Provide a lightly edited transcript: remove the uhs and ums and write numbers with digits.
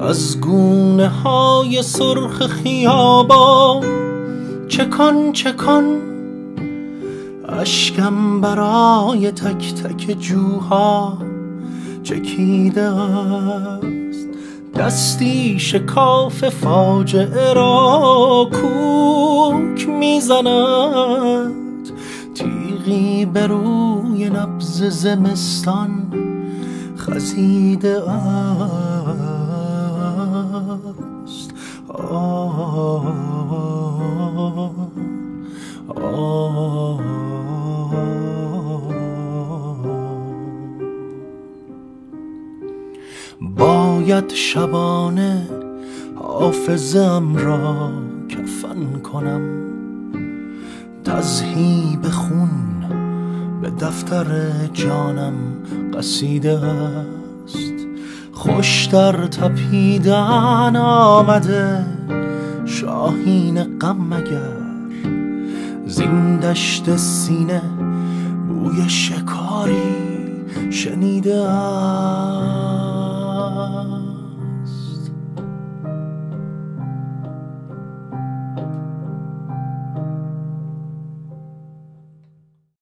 از گونه های سرخ خیابان چکان چکان اشکم برای تک تک جوها چکیده است. دستی شکاف فاجعه را کوک میزند، تیغی بر روی نبض زمستان خزیده است. باید شبانه حافظه‌ام را کفن کنم، تذهیب خون به دفتر جانم قصیده است. خوش در تپیدن آمده شاهین غم مگر، زین دشت سینه بوی شکاری شنیده است.